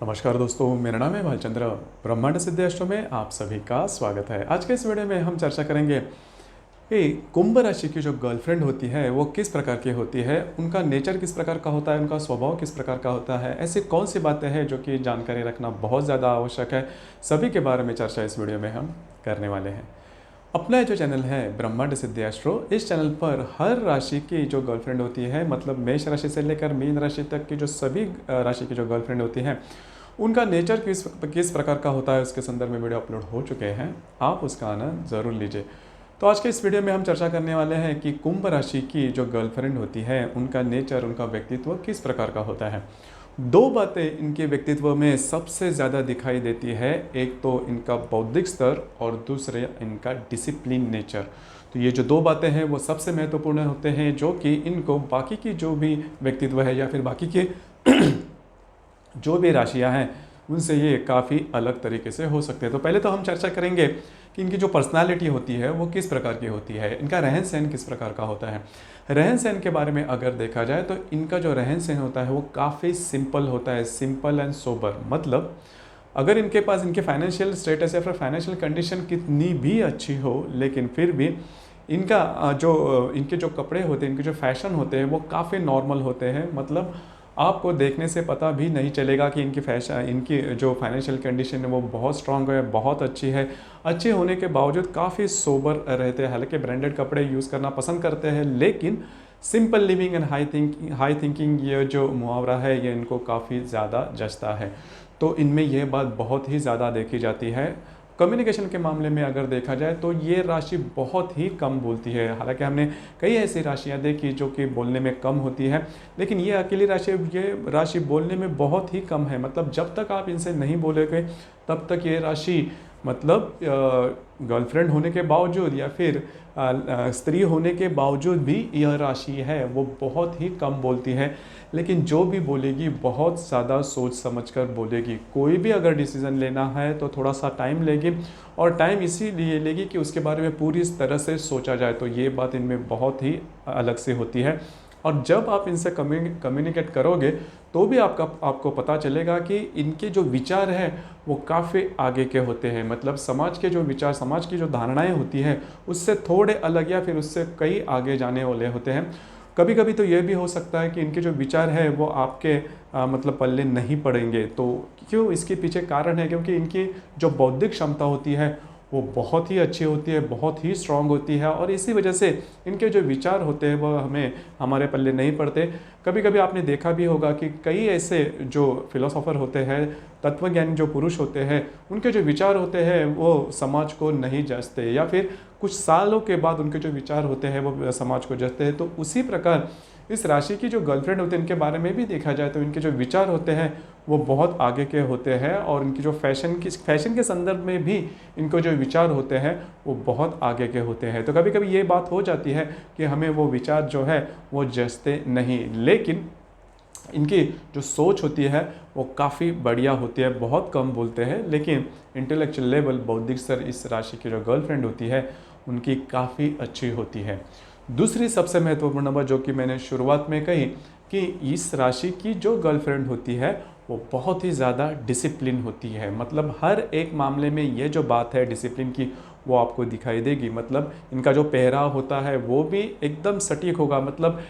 नमस्कार दोस्तों, मेरा नाम है भालचंद्र। ब्रह्मांड सिद्धि अष्टों में आप सभी का स्वागत है। आज के इस वीडियो में हम चर्चा करेंगे कि कुंभ राशि की जो गर्लफ्रेंड होती है वो किस प्रकार की होती है, उनका नेचर किस प्रकार का होता है, उनका स्वभाव किस प्रकार का होता है, ऐसी कौन सी बातें हैं जो कि जानकारी रखना बहुत ज़्यादा आवश्यक है। सभी के बारे में चर्चा इस वीडियो में हम करने वाले हैं। अपना जो चैनल है ब्रह्मांड सिद्धि एस्ट्रो, इस चैनल पर हर राशि की जो गर्लफ्रेंड होती है, मतलब मेष राशि से लेकर मीन राशि तक की जो सभी राशि की जो गर्लफ्रेंड होती हैं, उनका नेचर किस प्रकार का होता है उसके संदर्भ में वीडियो अपलोड हो चुके हैं। आप उसका आनंद ज़रूर लीजिए। तो आज के इस वीडियो में हम चर्चा करने वाले हैं कि कुंभ राशि की जो गर्लफ्रेंड होती है उनका नेचर, उनका व्यक्तित्व किस प्रकार का होता है। दो बातें इनके व्यक्तित्व में सबसे ज़्यादा दिखाई देती है, एक तो इनका बौद्धिक स्तर और दूसरे इनका डिसिप्लिन नेचर। तो ये जो दो बातें हैं वो सबसे महत्वपूर्ण होते हैं, जो कि इनको बाकी की जो भी व्यक्तित्व है या फिर बाकी के जो भी राशियां हैं उनसे ये काफ़ी अलग तरीके से हो सकते हैं। तो पहले तो हम चर्चा करेंगे कि इनकी जो पर्सनालिटी होती है वो किस प्रकार की होती है, इनका रहन सहन किस प्रकार का होता है। रहन सहन के बारे में अगर देखा जाए तो इनका जो रहन सहन होता है वो काफ़ी सिंपल होता है, सिंपल एंड सोबर। मतलब अगर इनके पास इनके फाइनेंशियल स्टेटस या फिर फाइनेंशियल कंडीशन कितनी भी अच्छी हो, लेकिन फिर भी इनका जो इनके जो कपड़े होते हैं, इनके जो फैशन होते हैं वो काफ़ी नॉर्मल होते हैं। मतलब आपको देखने से पता भी नहीं चलेगा कि इनकी जो फाइनेंशियल कंडीशन है वो बहुत स्ट्रांग है, बहुत अच्छी है। अच्छे होने के बावजूद काफ़ी सोबर रहते हैं, हालांकि ब्रांडेड कपड़े यूज़ करना पसंद करते हैं, लेकिन simple living and high thinking ये जो मुहावरा है ये इनको काफ़ी ज़्यादा जचता है। तो इनमें यह बात बहुत ही ज़्यादा देखी जाती है। कम्युनिकेशन के मामले में अगर देखा जाए तो ये राशि बहुत ही कम बोलती है। हालांकि हमने कई ऐसी राशियां देखी जो कि बोलने में कम होती है, लेकिन ये अकेली राशि बोलने में बहुत ही कम है। मतलब जब तक आप इनसे नहीं बोलोगे तब तक ये राशि, मतलब गर्लफ्रेंड होने के बावजूद या फिर स्त्री होने के बावजूद भी यह राशि है वो बहुत ही कम बोलती है। लेकिन जो भी बोलेगी बहुत ज़्यादा सोच समझकर बोलेगी। कोई भी अगर डिसीज़न लेना है तो थोड़ा सा टाइम लेगी, और टाइम इसीलिए लेगी कि उसके बारे में पूरी तरह से सोचा जाए। तो ये बात इनमें बहुत ही अलग से होती है। और जब आप इनसे कम्युनिकेट करोगे तो भी आपको पता चलेगा कि इनके जो विचार हैं वो काफ़ी आगे के होते हैं। मतलब समाज के जो विचार, समाज की जो धारणाएं होती हैं उससे थोड़े अलग या फिर उससे कई आगे जाने वाले होते हैं। कभी कभी तो ये भी हो सकता है कि इनके जो विचार है वो आपके मतलब पल्ले नहीं पड़ेंगे। तो क्यों, इसके पीछे कारण है क्योंकि इनकी जो बौद्धिक क्षमता होती है वो बहुत ही अच्छी होती है, बहुत ही स्ट्रांग होती है, और इसी वजह से इनके जो विचार होते हैं वो हमारे पल्ले नहीं पड़ते। कभी कभी आपने देखा भी होगा कि कई ऐसे जो फिलोसोफर होते हैं, तत्वज्ञानी जो पुरुष होते हैं, उनके जो विचार होते हैं वो समाज को नहीं जचते, या फिर कुछ सालों के बाद उनके जो विचार होते हैं वो समाज को जचते हैं। तो उसी प्रकार इस राशि की जो गर्लफ्रेंड होती है इनके बारे में भी देखा जाए तो इनके जो विचार होते हैं वो बहुत आगे के होते हैं, और इनकी जो फैशन के संदर्भ में भी इनको जो विचार होते हैं वो बहुत आगे के होते हैं। तो कभी कभी ये बात हो जाती है कि हमें वो विचार जो है वो जचते नहीं, लेकिन इनकी जो सोच होती है वो काफ़ी बढ़िया होती है। बहुत कम बोलते हैं, लेकिन इंटेलेक्चुअल लेवल, बौद्धिक स्तर इस राशि की जो गर्लफ्रेंड होती है उनकी काफ़ी अच्छी होती है। दूसरी सबसे महत्वपूर्ण बात जो कि मैंने शुरुआत में कही कि इस राशि की जो गर्लफ्रेंड होती है वो बहुत ही ज़्यादा डिसिप्लिन होती है। मतलब हर एक मामले में ये जो बात है डिसिप्लिन की वो आपको दिखाई देगी। मतलब इनका जो पहराव होता है वो भी एकदम सटीक होगा। मतलब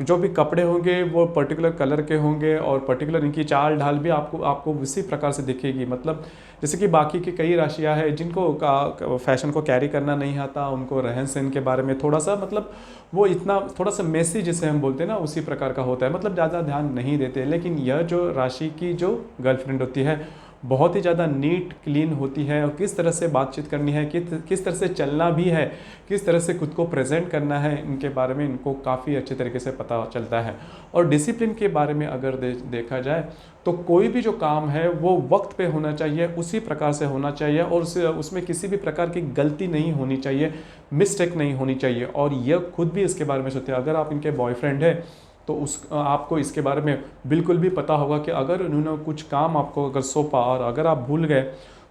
जो भी कपड़े होंगे वो पर्टिकुलर कलर के होंगे, और पर्टिकुलर इनकी चाल ढाल भी आपको उसी प्रकार से दिखेगी। मतलब जैसे कि बाकी की कई राशियां हैं जिनको फैशन को कैरी करना नहीं आता, उनको रहन सहन के बारे में थोड़ा सा, मतलब वो इतना थोड़ा सा मेसी जिसे हम बोलते हैं ना, उसी प्रकार का होता है। मतलब ज़्यादा ध्यान नहीं देते। लेकिन यह जो राशि की जो गर्लफ्रेंड होती है बहुत ही ज़्यादा नीट क्लीन होती है, और किस तरह से बातचीत करनी है, किस तरह से चलना भी है, किस तरह से खुद को प्रेजेंट करना है, इनके बारे में इनको काफ़ी अच्छे तरीके से पता चलता है। और डिसिप्लिन के बारे में अगर देखा जाए तो कोई भी जो काम है वो वक्त पे होना चाहिए, उसी प्रकार से होना चाहिए, और उसमें किसी भी प्रकार की गलती नहीं होनी चाहिए, मिस्टेक नहीं होनी चाहिए। और यह खुद भी इसके बारे में सोचते हैं। अगर आप इनके बॉयफ्रेंड है तो आपको इसके बारे में बिल्कुल भी पता होगा कि अगर उन्होंने कुछ काम आपको अगर सौंपा और अगर आप भूल गए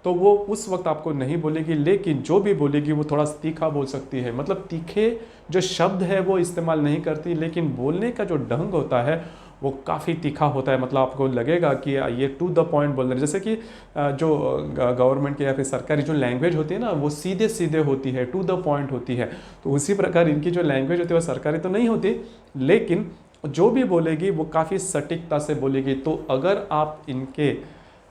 तो वो उस वक्त आपको नहीं बोलेगी, लेकिन जो भी बोलेगी वो थोड़ा तीखा बोल सकती है। मतलब तीखे जो शब्द है वो इस्तेमाल नहीं करती, लेकिन बोलने का जो ढंग होता है वो काफ़ी तीखा होता है। मतलब आपको लगेगा कि ये टू द पॉइंट बोल रहे हैं। जैसे कि जो गवर्नमेंट के या फिर सरकारी जो लैंग्वेज होती है ना, वो सीधे सीधे होती है, टू द पॉइंट होती है। तो उसी प्रकार इनकी जो लैंग्वेज होती है वो सरकारी तो नहीं होती, लेकिन जो भी बोलेगी वो काफ़ी सटीकता से बोलेगी। तो अगर आप इनके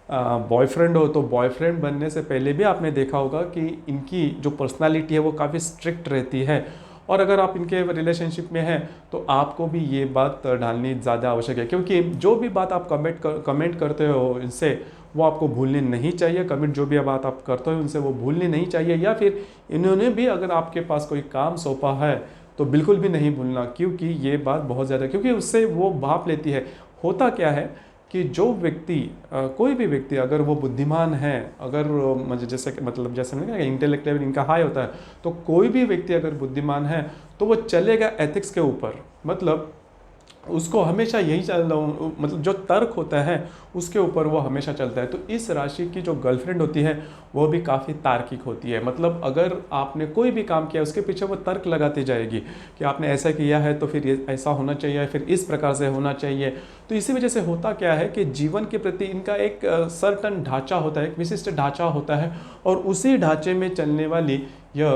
बॉयफ्रेंड हो तो बॉयफ्रेंड बनने से पहले भी आपने देखा होगा कि इनकी जो पर्सनालिटी है वो काफ़ी स्ट्रिक्ट रहती है। और अगर आप इनके रिलेशनशिप में हैं तो आपको भी ये बात डालनी ज़्यादा आवश्यक है, क्योंकि जो भी बात आप कमेंट करते हो इनसे, वो आपको भूलनी नहीं चाहिए। कमिट जो भी बात आप करते हो उनसे वो भूलनी नहीं चाहिए। या फिर इन्होंने भी अगर आपके पास कोई काम सौंपा है तो बिल्कुल भी नहीं भूलना, क्योंकि ये बात बहुत ज़्यादा, क्योंकि उससे वो भाप लेती है। होता क्या है कि जो व्यक्ति कोई भी व्यक्ति अगर वो बुद्धिमान है, अगर जैसे मैंने कहा इंटेलेक्ट लेवल इनका हाई होता है, तो कोई भी व्यक्ति अगर बुद्धिमान है तो वो चलेगा एथिक्स के ऊपर। मतलब उसको हमेशा यही मतलब जो तर्क होता है उसके ऊपर वो हमेशा चलता है। तो इस राशि की जो गर्लफ्रेंड होती है वो भी काफ़ी तार्किक होती है। मतलब अगर आपने कोई भी काम किया उसके पीछे वो तर्क लगाती जाएगी कि आपने ऐसा किया है तो फिर ये ऐसा होना चाहिए, फिर इस प्रकार से होना चाहिए। तो इसी वजह से होता क्या है कि जीवन के प्रति इनका एक सर्टन ढांचा होता है, एक विशिष्ट ढांचा होता है, और उसी ढांचे में चलने वाली यह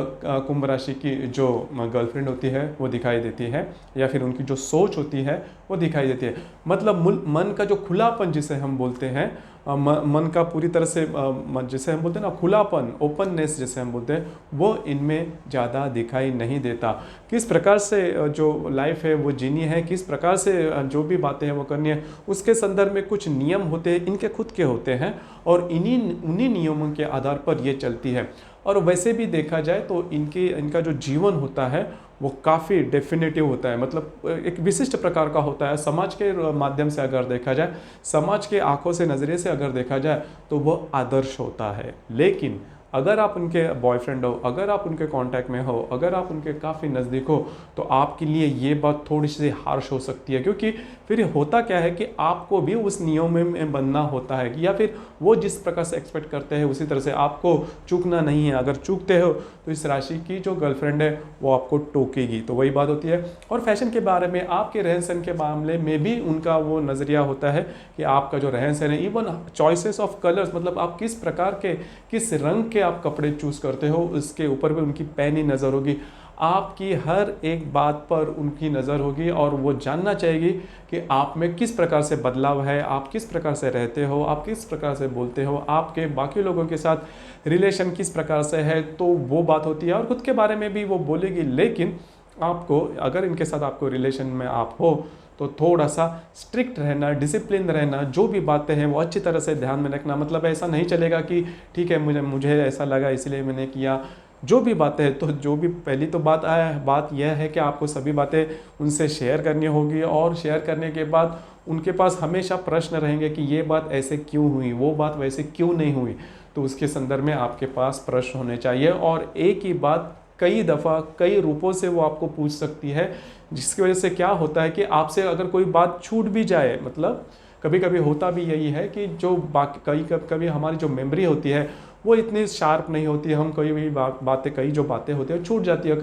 कुंभ राशि की जो गर्लफ्रेंड होती है वो दिखाई देती है, या फिर उनकी जो सोच होती है वो दिखाई देती है। मतलब मन का जो खुलापन जिसे हम बोलते हैं, मन का पूरी तरह से जैसे हम बोलते हैं ना खुलापन, ओपननेस जैसे हम बोलते हैं, वो इनमें ज़्यादा दिखाई नहीं देता। किस प्रकार से जो लाइफ है वो जीनी है, किस प्रकार से जो भी बातें हैं वो करनी है, उसके संदर्भ में कुछ नियम होते हैं, इनके खुद के होते हैं, और उन्हीं नियमों के आधार पर ये चलती है। और वैसे भी देखा जाए तो इनका जो जीवन होता है वो काफ़ी डेफिनेटिव होता है। मतलब एक विशिष्ट प्रकार का होता है। समाज के माध्यम से अगर देखा जाए, समाज के आंखों से, नज़रिए से अगर देखा जाए तो वो आदर्श होता है। लेकिन अगर आप उनके बॉयफ्रेंड हो, अगर आप उनके कांटेक्ट में हो, अगर आप उनके काफ़ी नज़दीक हो, तो आपके लिए ये बात थोड़ी सी हार्श हो सकती है। क्योंकि फिर होता क्या है कि आपको भी उस नियम में बनना होता है, या फिर वो जिस प्रकार से एक्सपेक्ट करते हैं उसी तरह से आपको चूकना नहीं है। अगर चूकते हो तो इस राशि की जो गर्लफ्रेंड है वो आपको टोकेगी। तो वही बात होती है। और फैशन के बारे में, आपके रहन सहन के मामले में भी उनका वो नज़रिया होता है कि आपका जो रहन सहन है, इवन चॉइसेस ऑफ कलर्स, मतलब आप किस प्रकार के, किस रंग के आप कपड़े चूज़ करते हो, उसके ऊपर भी उनकी पैनी नज़र होगी। आपकी हर एक बात पर उनकी नज़र होगी, और वो जानना चाहेगी कि आप में किस प्रकार से बदलाव है, आप किस प्रकार से रहते हो, आप किस प्रकार से बोलते हो, आपके बाकी लोगों के साथ रिलेशन किस प्रकार से है। तो वो बात होती है। और खुद के बारे में भी वो बोलेगी। लेकिन आपको, अगर इनके साथ आपको रिलेशन में आप हो तो थोड़ा सा स्ट्रिक्ट रहना, डिसिप्लिन रहना, जो भी बातें हैं वो अच्छी तरह से ध्यान में रखना। मतलब ऐसा नहीं चलेगा कि ठीक है मुझे ऐसा लगा इसलिए मैंने किया। जो भी बातें हैं, तो जो भी पहली तो बात यह है कि आपको सभी बातें उनसे शेयर करनी होगी, और शेयर करने के बाद उनके पास हमेशा प्रश्न रहेंगे कि ये बात ऐसे क्यों हुई, वो बात वैसे क्यों नहीं हुई। तो उसके संदर्भ में आपके पास प्रश्न होने चाहिए, और एक ही बात कई दफ़ा कई रूपों से वो आपको पूछ सकती है, जिसकी वजह से क्या होता है कि आपसे अगर कोई बात छूट भी जाए, मतलब कभी कभी होता भी यही है कि जो कभी हमारी जो मेमोरी होती है वो इतनी शार्प नहीं होती है। हम कोई भी कई जो बातें होती है छूट जाती है।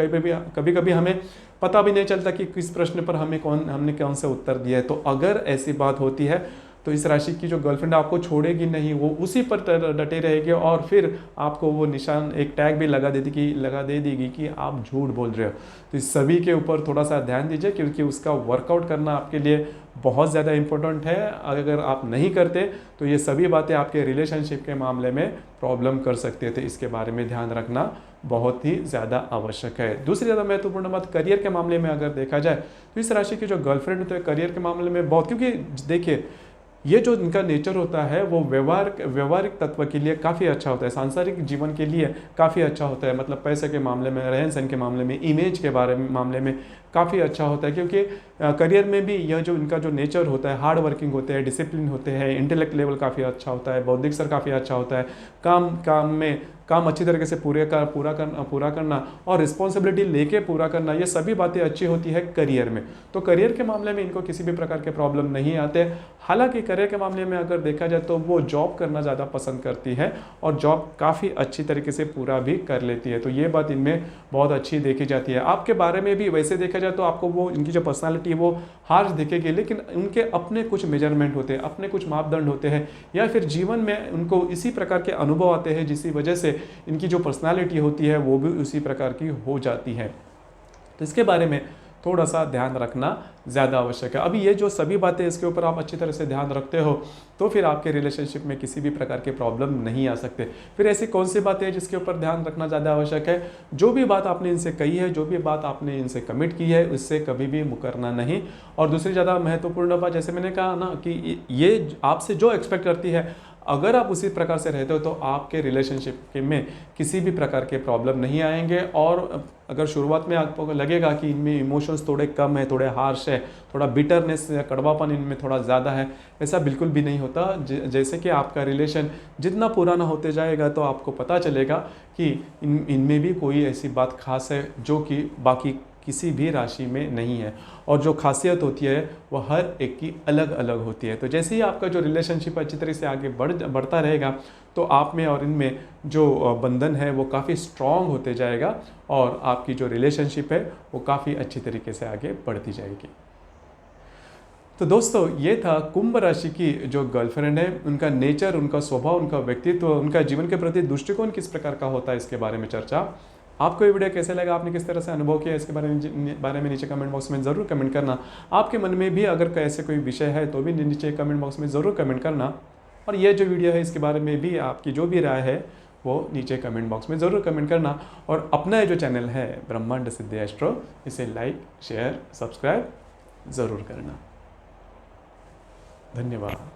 कभी कभी हमें पता भी नहीं चलता कि किस प्रश्न पर हमने कौन से उत्तर दिया है। तो अगर ऐसी बात होती है तो इस राशि की जो गर्लफ्रेंड आपको छोड़ेगी नहीं, वो उसी पर डटे रहेगी, और फिर आपको वो निशान, एक टैग भी लगा दे देगी कि आप झूठ बोल रहे हो। तो इस सभी के ऊपर थोड़ा सा ध्यान दीजिए, क्योंकि उसका वर्कआउट करना आपके लिए बहुत ज़्यादा इम्पोर्टेंट है। अगर आप नहीं करते तो ये सभी बातें आपके रिलेशनशिप के मामले में प्रॉब्लम कर सकते थे। इसके बारे में ध्यान रखना बहुत ही ज़्यादा आवश्यक है। दूसरी ज़्यादा महत्वपूर्ण बात, करियर के मामले में अगर देखा जाए तो इस राशि की जो गर्लफ्रेंड होती है करियर के मामले में बहुत, क्योंकि देखिए ये जो इनका नेचर होता है वो व्यवहारिक तत्व के लिए काफ़ी अच्छा होता है, सांसारिक जीवन के लिए काफ़ी अच्छा होता है। मतलब पैसे के मामले में, रहन सहन के मामले में, इमेज के मामले में काफ़ी अच्छा होता है। क्योंकि करियर में भी यह जो इनका जो नेचर होता है, हार्ड वर्किंग होते हैं, डिसिप्लिन होते हैं, इंटेलेक्ट लेवल काफ़ी अच्छा होता है, बौद्धिक स्तर काफ़ी अच्छा होता है, काम में काम अच्छी तरीके से पूरा करना और रिस्पॉन्सिबिलिटी लेके पूरा करना, ये सभी बातें अच्छी होती है करियर में। तो करियर के मामले में इनको किसी भी प्रकार के प्रॉब्लम नहीं आते। हालांकि करियर के मामले में अगर देखा जाए तो वो जॉब करना ज़्यादा पसंद करती है और जॉब काफ़ी अच्छी तरीके से पूरा भी कर लेती है, तो ये बात इनमें बहुत अच्छी देखी जाती है। आपके बारे में भी वैसे देखा जाए तो आपको वो इनकी जो पर्सनालिटी है वो हार्श दिखेगी, लेकिन उनके अपने कुछ मेजरमेंट होते हैं, अपने कुछ मापदंड होते हैं, या फिर जीवन में उनको इसी प्रकार के अनुभव आते हैं जिसकी वजह से इनकी जो पर्सनालिटी होती है वो भी उसी प्रकार की हो जाती है। तो इसके बारे में थोड़ा सा ध्यान रखना ज़्यादा आवश्यक है। अभी ये जो सभी बातें इसके ऊपर आप अच्छी तरह से ध्यान रखते हो तो फिर आपके रिलेशनशिप में किसी भी प्रकार के प्रॉब्लम नहीं आ सकते। फिर ऐसी कौन सी बातें हैं जिसके ऊपर ध्यान रखना ज़्यादा आवश्यक है? जो भी बात आपने इनसे कही है, जो भी बात आपने इनसे कमिट की है, उससे कभी भी मुकरना नहीं। और दूसरी ज़्यादा महत्वपूर्ण बात, जैसे मैंने कहा ना कि ये आपसे जो एक्सपेक्ट करती है, अगर आप उसी प्रकार से रहते हो तो आपके रिलेशनशिप में किसी भी प्रकार के प्रॉब्लम नहीं आएंगे। और अगर शुरुआत में आपको लगेगा कि इनमें इमोशंस थोड़े कम है, थोड़े हार्श है, थोड़ा बिटरनेस या कड़वापन इनमें थोड़ा ज़्यादा है, ऐसा बिल्कुल भी नहीं होता। जैसे कि आपका रिलेशन जितना पुराना होते जाएगा तो आपको पता चलेगा कि इनमें भी कोई ऐसी बात खास है जो कि बाकी किसी भी राशि में नहीं है। और जो खासियत होती है वो हर एक की अलग अलग होती है। तो जैसे ही आपका जो रिलेशनशिप अच्छी तरह से आगे बढ़ता रहेगा तो आप में और इनमें जो बंधन है वो काफ़ी स्ट्रॉन्ग होते जाएगा और आपकी जो रिलेशनशिप है वो काफ़ी अच्छी तरीके से आगे बढ़ती जाएगी। तो दोस्तों, ये था कुंभ राशि की जो गर्लफ्रेंड है, उनका नेचर, उनका स्वभाव, उनका व्यक्तित्व, उनका जीवन के प्रति दृष्टिकोण किस प्रकार का होता है, इसके बारे में चर्चा। आपको ये वीडियो कैसे लगा, आपने किस तरह से अनुभव किया, इसके बारे में नीचे कमेंट बॉक्स में ज़रूर कमेंट करना। आपके मन में भी अगर ऐसे कोई विषय है तो भी नीचे कमेंट बॉक्स में ज़रूर कमेंट करना। और ये जो वीडियो है इसके बारे में भी आपकी जो भी राय है वो नीचे कमेंट बॉक्स में ज़रूर कमेंट करना। और अपना ये जो चैनल है ब्रह्मांड सिद्धि एस्ट्रो, इसे लाइक, शेयर, सब्सक्राइब ज़रूर करना। धन्यवाद।